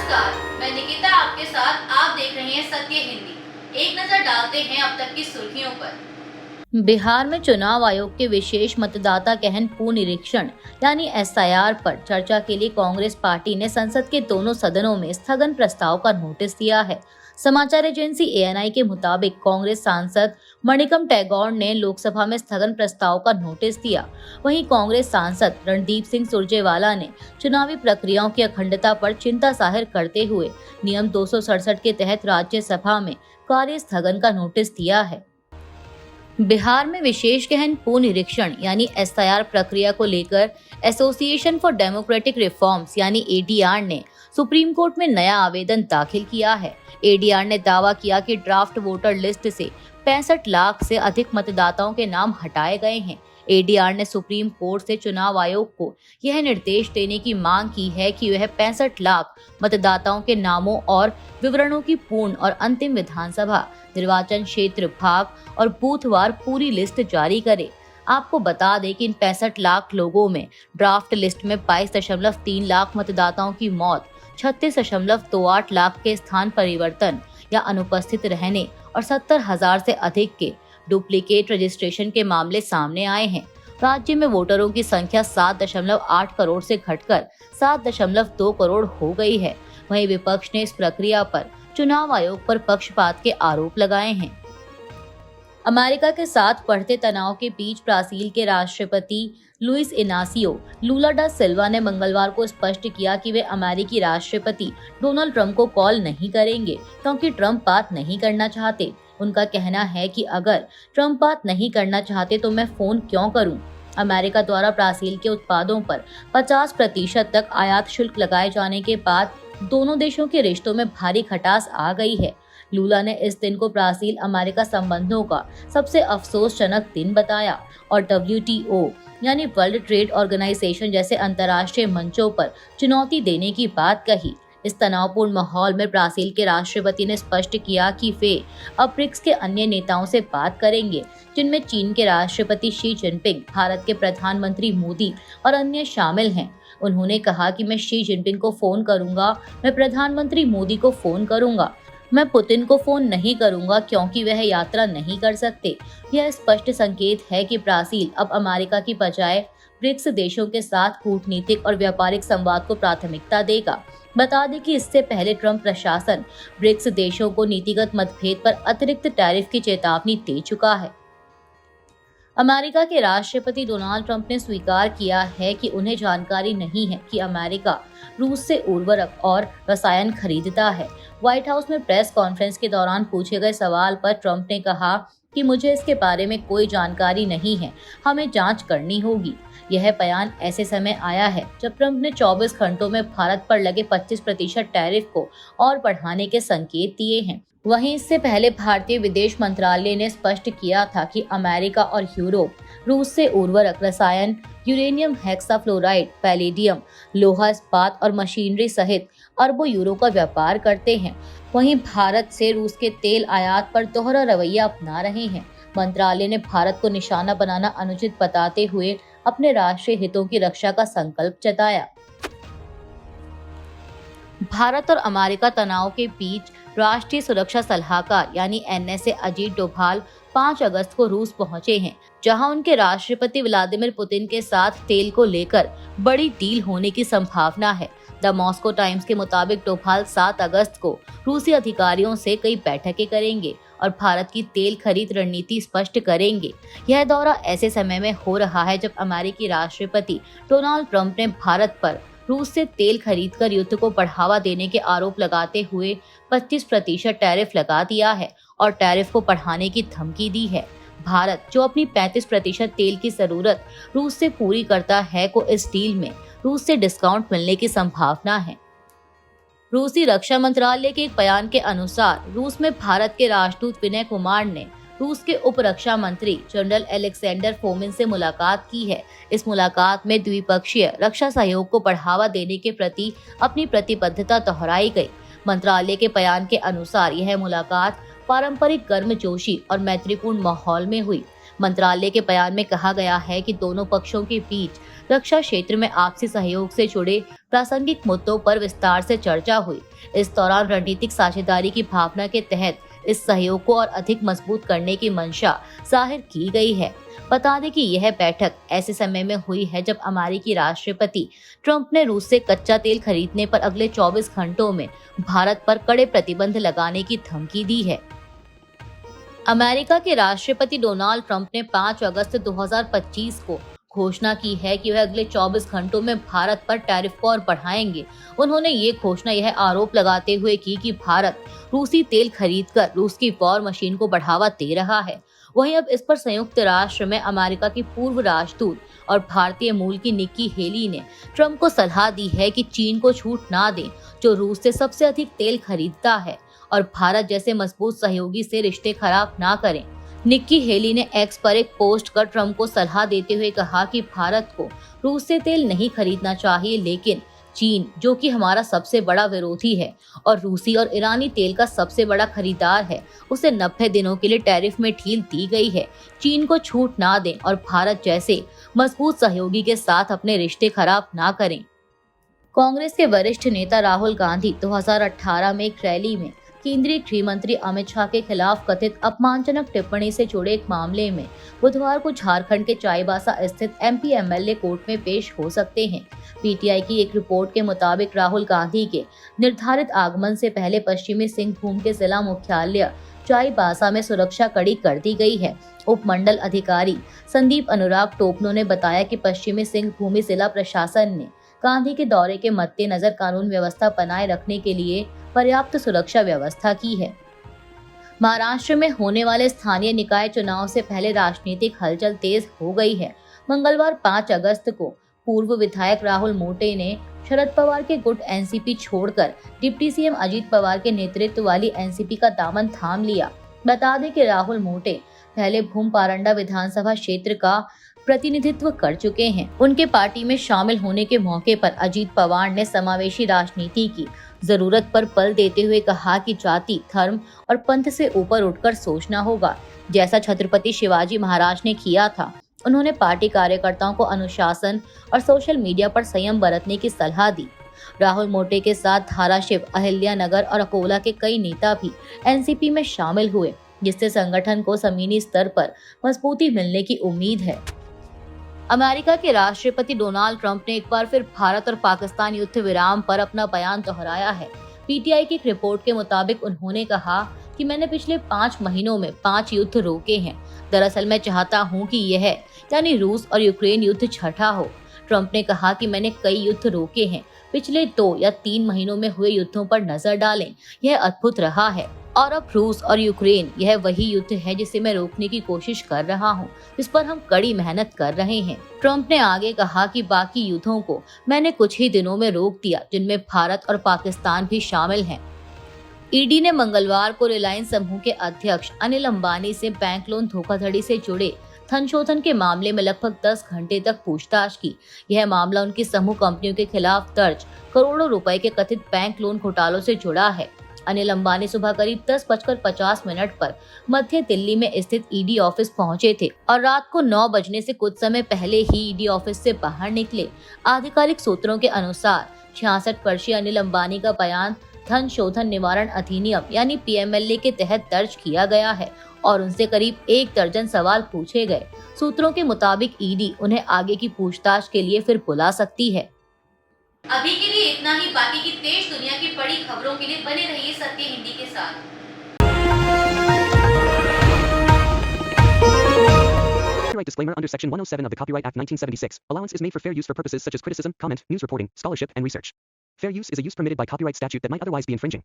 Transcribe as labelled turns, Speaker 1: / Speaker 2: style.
Speaker 1: नमस्कार, मैं निकिता आपके साथ। आप देख रहे हैं सत्य हिंदी। एक नजर डालते हैं अब तक की सुर्खियों पर। बिहार में चुनाव आयोग के विशेष मतदाता गहन पुनरीक्षण यानी एसआईआर पर चर्चा के लिए कांग्रेस पार्टी ने संसद के दोनों सदनों में स्थगन प्रस्ताव का नोटिस दिया है। समाचार एजेंसी एएनआई के मुताबिक कांग्रेस सांसद मणिकम टैगोर ने लोकसभा में स्थगन प्रस्ताव का नोटिस दिया। वहीं कांग्रेस सांसद रणदीप सिंह सुरजेवाला ने चुनावी प्रक्रियाओं की अखंडता पर चिंता जाहिर करते हुए नियम 267 के तहत राज्यसभा में कार्य स्थगन का नोटिस दिया है। बिहार में विशेष गहन पुनरीक्षण यानी एसआईआर प्रक्रिया को लेकर एसोसिएशन फॉर डेमोक्रेटिक रिफॉर्म्स यानी एडीआर ने सुप्रीम कोर्ट में नया आवेदन दाखिल किया है। एडीआर ने दावा किया कि ड्राफ्ट वोटर लिस्ट से 65 लाख से अधिक मतदाताओं के नाम हटाए गए हैं। एडीआर ने सुप्रीम कोर्ट से चुनाव आयोग को यह निर्देश देने की मांग की है कि वह 65 लाख मतदाताओं के नामों और विवरणों की पूर्ण और अंतिम विधानसभा निर्वाचन क्षेत्र भाग और बूथवार पूरी लिस्ट जारी करे। आपको बता दें कि इन 65 लाख लोगों में ड्राफ्ट लिस्ट में 22.3 लाख मतदाताओं की मौत, 36.28 लाख के स्थान परिवर्तन या अनुपस्थित रहने और 70,000 से अधिक के डुप्लीकेट रजिस्ट्रेशन के मामले सामने आए हैं। राज्य में वोटरों की संख्या 7.8 करोड़ से घटकर 7.2 करोड़ हो गई है। वहीं विपक्ष ने इस प्रक्रिया पर चुनाव आयोग पर पक्षपात के आरोप लगाए हैं। अमेरिका के साथ बढ़ते तनाव के बीच ब्राजील के राष्ट्रपति लुइस इनासियो लूला डा सिल्वा ने मंगलवार को स्पष्ट किया कि वे अमेरिकी राष्ट्रपति डोनाल्ड ट्रंप को कॉल नहीं करेंगे क्योंकि ट्रंप बात नहीं करना चाहते। उनका कहना है कि अगर ट्रंप बात नहीं करना चाहते तो मैं फोन क्यों करूं। अमेरिका द्वारा ब्राजील के उत्पादों पर 50% तक आयात शुल्क लगाए जाने के बाद दोनों देशों के रिश्तों में भारी खटास आ गई है। लूला ने इस दिन को ब्राजील अमेरिका संबंधों का सबसे अफसोसजनक दिन बताया और WTO यानी वर्ल्ड ट्रेड ऑर्गेनाइजेशन जैसे अंतर्राष्ट्रीय मंचों पर चुनौती देने की बात कही। इस तनावपूर्ण माहौल में ब्राजील के राष्ट्रपति ने स्पष्ट किया कि वे अब ब्रिक्स के अन्य नेताओं से बात करेंगे, जिनमें चीन के राष्ट्रपति शी जिनपिंग, भारत के प्रधानमंत्री मोदी और अन्य शामिल हैं। उन्होंने कहा कि मैं शी जिनपिंग को फोन करूंगा, मैं प्रधानमंत्री मोदी को फोन करूंगा, मैं पुतिन को फोन नहीं करूंगा क्योंकि वह यात्रा नहीं कर सकते। यह स्पष्ट संकेत है कि ब्राजील अब अमेरिका की बजाय ब्रिक्स देशों के साथ कूटनीतिक और व्यापारिक संवाद को प्राथमिकता देगा। बता दें कि इससे पहले ट्रंप प्रशासन ब्रिक्स देशों को नीतिगत मतभेद पर अतिरिक्त टैरिफ की चेतावनी दे चुका है। अमेरिका के राष्ट्रपति डोनाल्ड ट्रंप ने स्वीकार किया है कि उन्हें जानकारी नहीं है कि अमेरिका रूस से उर्वरक और रसायन खरीदता है। व्हाइट हाउस में प्रेस कॉन्फ्रेंस के दौरान पूछे गए सवाल पर ट्रंप ने कहा कि मुझे इसके बारे में कोई जानकारी नहीं है, हमें जांच करनी होगी। यह बयान ऐसे समय आया है जब ट्रंप ने 24 घंटों में भारत पर लगे 25% टैरिफ को और बढ़ाने के संकेत दिए हैं। वहीं इससे पहले भारतीय विदेश मंत्रालय ने स्पष्ट किया था कि अमेरिका और यूरोप रूस से उर्वरक, रसायन, यूरेनियम हेक्साफ्लोराइड, पैलेडियम, लोहा इस्पात और मशीनरी सहित अरबों यूरो का व्यापार करते हैं। वहीं भारत से रूस के तेल आयात पर दोहरा रवैया अपना रहे हैं। मंत्रालय ने भारत को निशाना बनाना अनुचित बताते हुए अपने राष्ट्रीय हितों की रक्षा का संकल्प जताया। भारत और अमेरिका तनाव के बीच राष्ट्रीय सुरक्षा सलाहकार यानी NSA अजीत डोभाल 5 अगस्त को रूस पहुंचे हैं, जहां उनके राष्ट्रपति व्लादिमीर पुतिन के साथ तेल को लेकर बड़ी डील होने की संभावना है। द मॉस्को टाइम्स के मुताबिक डोभाल 7 अगस्त को रूसी अधिकारियों से कई बैठकें करेंगे और भारत की तेल खरीद रणनीति स्पष्ट करेंगे। यह दौरा ऐसे समय में हो रहा है जब अमेरिकी राष्ट्रपति डोनाल्ड ट्रंप ने भारत पर रूस से तेल खरीदकर युद्ध को बढ़ावा देने के आरोप लगाते हुए 25% टैरिफ लगा दिया है और टैरिफ को बढ़ाने की धमकी दी है। भारत, जो अपनी 35% तेल की जरूरत रूस से पूरी करता है, को इस डील में रूस से डिस्काउंट मिलने की संभावना है। रूसी रक्षा मंत्रालय के एक बयान के अनुसार रूस में भारत के राजदूत विनय कुमार ने रूस के उप रक्षा मंत्री जनरल एलेक्जेंडर फोमिन से मुलाकात की है। इस मुलाकात में द्विपक्षीय रक्षा सहयोग को बढ़ावा देने के प्रति अपनी प्रतिबद्धता दोहराई गई। मंत्रालय के बयान के अनुसार यह मुलाकात पारंपरिक गर्मजोशी और मैत्रीपूर्ण माहौल में हुई। मंत्रालय के बयान में कहा गया है कि दोनों पक्षों के बीच रक्षा क्षेत्र में आपसी सहयोग से जुड़े प्रासंगिक मुद्दों पर विस्तार से चर्चा हुई। इस दौरान रणनीतिक साझेदारी की भावना के तहत इस सहयोग को और अधिक मजबूत करने की मंशा जाहिर की गई है। बता दें कि यह बैठक ऐसे समय में हुई है जब अमेरिकी राष्ट्रपति ट्रंप ने रूस से कच्चा तेल खरीदने पर अगले 24 घंटों में भारत पर कड़े प्रतिबंध लगाने की धमकी दी है। अमेरिका के राष्ट्रपति डोनाल्ड ट्रंप ने 5 अगस्त 2025 को घोषणा की है कि वह अगले 24 घंटों में भारत पर टैरिफ को और बढ़ाएंगे। उन्होंने ये घोषणा यह आरोप लगाते हुए की कि भारत रूसी तेल खरीदकर रूस की वॉर मशीन को बढ़ावा दे रहा है। वहीं अब इस पर संयुक्त राष्ट्र में अमेरिका की पूर्व राजदूत और भारतीय मूल की निक्की हेली ने ट्रंप को सलाह दी है कि चीन को छूट ना दें, जो रूस से सबसे अधिक तेल खरीदता है, और भारत जैसे मजबूत सहयोगी से रिश्ते खराब ना करें। निक्की हेली ने एक्स पर एक पोस्ट कर ट्रंप को सलाह देते हुए कहा कि भारत को रूस से तेल नहीं खरीदना चाहिए, लेकिन चीन, जो कि हमारा सबसे बड़ा विरोधी है और रूसी और ईरानी तेल का सबसे बड़ा खरीदार है, उसे 90 दिनों के लिए टैरिफ में ढील दी गई है। चीन को छूट ना दें और भारत जैसे मजबूत सहयोगी के साथ अपने रिश्ते खराब ना करें। कांग्रेस के वरिष्ठ नेता राहुल गांधी 2018 में एक रैली में केंद्रीय गृह मंत्री अमित शाह के खिलाफ कथित अपमानजनक टिप्पणी से जुड़े एक मामले में बुधवार को झारखंड के चाईबासा स्थित एमपी एमएलए कोर्ट में पेश हो सकते हैं। पीटीआई की एक रिपोर्ट के मुताबिक राहुल गांधी के निर्धारित आगमन से पहले पश्चिमी सिंहभूम के जिला मुख्यालय चाईबासा में सुरक्षा कड़ी कर दी गई है। उप मंडल अधिकारी संदीप अनुराग टोपनो ने बताया कि पश्चिमी सिंहभूम जिला प्रशासन ने गांधी के दौरे के मद्देनजर कानून व्यवस्था बनाए रखने के लिए पर्याप्त सुरक्षा व्यवस्था की है। महाराष्ट्र में होने वाले स्थानीय निकाय चुनाव से पहले राजनीतिक हलचल तेज हो गई है। मंगलवार 5 अगस्त को पूर्व विधायक राहुल मोटे ने शरद पवार के गुट एनसीपी छोड़कर डिप्टी सीएम अजीत पवार के नेतृत्व वाली एनसीपी का दामन थाम लिया। बता दें कि राहुल मोटे पहले भूम पारंडा विधानसभा क्षेत्र का प्रतिनिधित्व कर चुके हैं। उनके पार्टी में शामिल होने के मौके पर अजीत पवार ने समावेशी राजनीति की जरूरत पर बल देते हुए कहा कि जाति, धर्म और पंथ से ऊपर उठकर सोचना होगा, जैसा छत्रपति शिवाजी महाराज ने किया था। उन्होंने पार्टी कार्यकर्ताओं को अनुशासन और सोशल मीडिया पर संयम बरतने की सलाह दी। राहुल मोटे के साथ धाराशिव, अहिल्यानगर और अकोला के कई नेता भी एनसीपी में शामिल हुए, जिससे संगठन को जमीनी स्तर पर मजबूती मिलने की उम्मीद है। अमेरिका के राष्ट्रपति डोनाल्ड ट्रंप ने एक बार फिर भारत और पाकिस्तान युद्ध विराम पर अपना बयान दोहराया है। पीटीआई की एक रिपोर्ट के मुताबिक उन्होंने कहा कि मैंने पिछले 5 महीनों में 5 युद्ध रोके हैं। दरअसल मैं चाहता हूं कि यह यानी रूस और यूक्रेन युद्ध छठा हो। ट्रंप ने कहा कि मैंने कई युद्ध रोके हैं, पिछले 2 या 3 महीनों में हुए युद्धों पर नजर डालें, यह अद्भुत रहा है। और अब रूस और यूक्रेन, यह वही युद्ध है जिसे मैं रोकने की कोशिश कर रहा हूं, जिस पर हम कड़ी मेहनत कर रहे हैं। ट्रंप ने आगे कहा कि बाकी युद्धों को मैंने कुछ ही दिनों में रोक दिया, जिनमें भारत और पाकिस्तान भी शामिल हैं। ईडी ने मंगलवार को रिलायंस समूह के अध्यक्ष अनिल अंबानी से बैंक लोन धोखाधड़ी से जुड़े धन शोधन के मामले में लगभग 10 घंटे तक पूछताछ की। यह मामला उनकी समूह कंपनियों के खिलाफ दर्ज करोड़ों रुपए के कथित बैंक लोन घोटालों से जुड़ा है। अनिल अंबानी सुबह करीब 10:50 पर मध्य दिल्ली में स्थित ईडी ऑफिस पहुंचे थे और रात को 9 बजने से कुछ समय पहले ही ईडी ऑफिस से बाहर निकले। आधिकारिक सूत्रों के अनुसार 66 वर्षीय अनिल अंबानी का बयान धन शोधन निवारण अधिनियम यानी पीएमएलए के तहत दर्ज किया गया है और उनसे करीब 1 दर्जन सवाल पूछे गए। सूत्रों के मुताबिक ईडी उन्हें आगे की पूछताछ के लिए फिर बुला सकती है। अभी के लिए इतना ही। बाकी की देश दुनिया की बड़ी खबरों के लिए बने रहिए सत्य हिंदी के साथ।
Speaker 2: Copyright disclaimer under Section 107 of the Copyright Act 1976. Allowance is made for fair use for purposes such as criticism, comment, news reporting, scholarship, and research. Fair use is a use permitted by copyright statute that might otherwise be infringing.